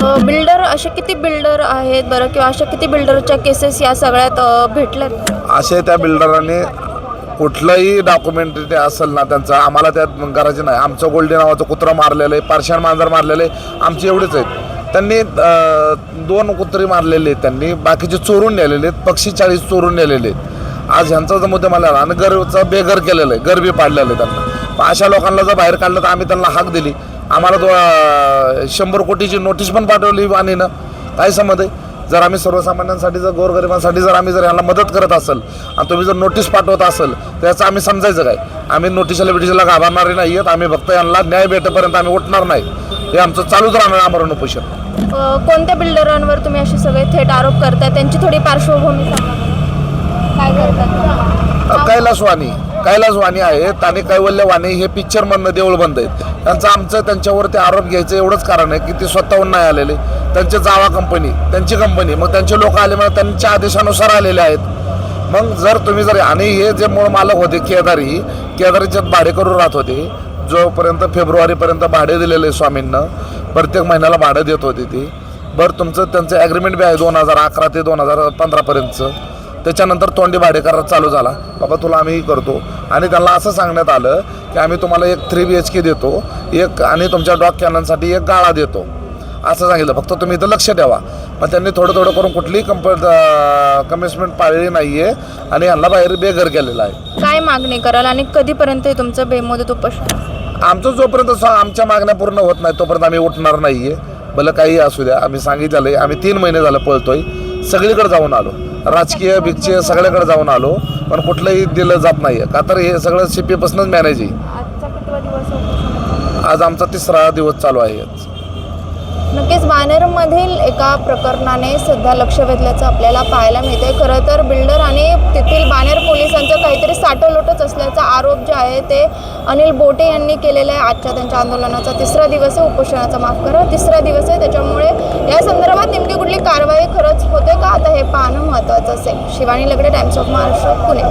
Builder असे किती builder आहेत बरं, किंवा अशा किती बिल्डरच्या केसेस या सगळ्यात भेटल्यात? असे त्या बिल्डरांनी कुठलंही डॉक्युमेंट ते असेल ना त्यांचं, आम्हाला त्यात गरज नाही. आमचं गोल्डी नावाचं कुत्रं मारलेलं आहे, पार्शियन मांजर मारलेलं आहे, आमची एवढीच आहेत. त्यांनी 2 कुत्री मारलेले आहेत, त्यांनी बाकीचे चोरून नेलेले आहेत, पक्षी 40 चोरून नेलेले आहेत. आज ह्यांचा जर मुद्दा मला आणि घरचं बेघर केलेलं आहे, गरबी पाडलेलं आहे त्यांना. अशा लोकांना जर बाहेर काढलं तर आम्ही त्यांना हाक दिली. आम्हाला 100 कोटीची नोटीस पण पाठवली वाणीनं. काय समज आहे? जर आम्ही सर्वसामान्यांसाठी, जर गोरगरिबांसाठी जर आम्ही जर यांना मदत करत असेल आणि तुम्ही जर नोटीस पाठवत असेल तर याचं आम्ही समजायचं काय? आम्ही नोटिसला घाबरणारे नाही आहेत. आम्ही फक्त यांना न्याय भेटेपर्यंत आम्ही उठणार नाही. हे आमचं चालूच राहणार आमरण उपोषण. कोणत्या बिल्डरांवर तुम्ही असे सगळे थेट आरोप करताय? त्यांची थोडी पार्श्वभूमी सांगा. काय करतात? कैलास वाणी आहेत आणि कैवल्य वाणी हे पिक्चरमधनं देऊळबंद आहेत. आमचं त्यांच्यावरती आरोप घ्यायचं एवढंच कारण आहे की ते स्वतःहून नाही आलेले. त्यांचे जावा कंपनी, त्यांची कंपनी, मग त्यांचे लोक आले, मग त्यांच्या आदेशानुसार आलेले आहेत. मग जर तुम्ही जर, आणि हे जे मूळ मालक होते केदारीच्यात भाडेकरू राहत होते, जोपर्यंत फेब्रुवारीपर्यंत भाडे दिलेले स्वामींना, प्रत्येक महिन्याला भाडं देत होते ते. बरं, तुमचं त्यांचं ॲग्रीमेंट बी आहे 2011 ते 2015पर्यंतचं. त्याच्यानंतर तोंडी भाडेकरार चालू झाला, बाबा तुला आम्ही करतो. आणि त्यांना असं सांगण्यात आलं की आम्ही तुम्हाला एक 3 BHK देतो, एक, आणि तुमच्या डॉग कॅननसाठी एक गाळा देतो, असं सांगितलं. फक्त तुम्ही इथं लक्ष ठेवा. पण त्यांनी थोडं करून कुठलीही कमिटमेंट पाळली नाही आहे आणि यांना बाहेर बेघर केलेलं आहे. काय मागणी कराल आणि कधीपर्यंत हे तुमचं बेमुदत उपोषण? आमचं जोपर्यंत आमच्या मागण्या पूर्ण होत नाही तोपर्यंत आम्ही उठणार नाही आहे. भलं काही असू द्या. आम्ही सांगितलं आहे, आम्ही 3 महिने झालं पळतोय, सगळीकडे जाऊन आलो, राजकीय भिक्षे सगळ्याकडे जाऊन आलो, पण कुठलंही दिलं जात नाही आहे. का तर हे सगळं CP पासूनच मॅनेज आहे. आजचा कितवा दिवस उपोषण? आज आमचा 3रा दिवस चालू आहे. नक्कीच बाणेरमधील एका प्रकरणाने सध्या लक्ष वेधल्याचं आपल्याला पाहायला मिळते. खरं तर बिल्डर आणि तेथील बाणेर पोलिसांचं काहीतरी साठवलोटच असल्याचा आरोप जे आहे ते अनिल बोटे यांनी केलेला आहे. आजच्या त्यांच्या आंदोलनाचा 3रा दिवस आहे, उपोषणाचा माफ करा 3रा दिवस आहे. त्याच्यामुळे या संदर्भात नेमकी कुठली कारवाई खरंच होते का, आता हे पाहणं महत्त्वाचं असेल. Shivani Lagade, Times of Maharashtra, Pune.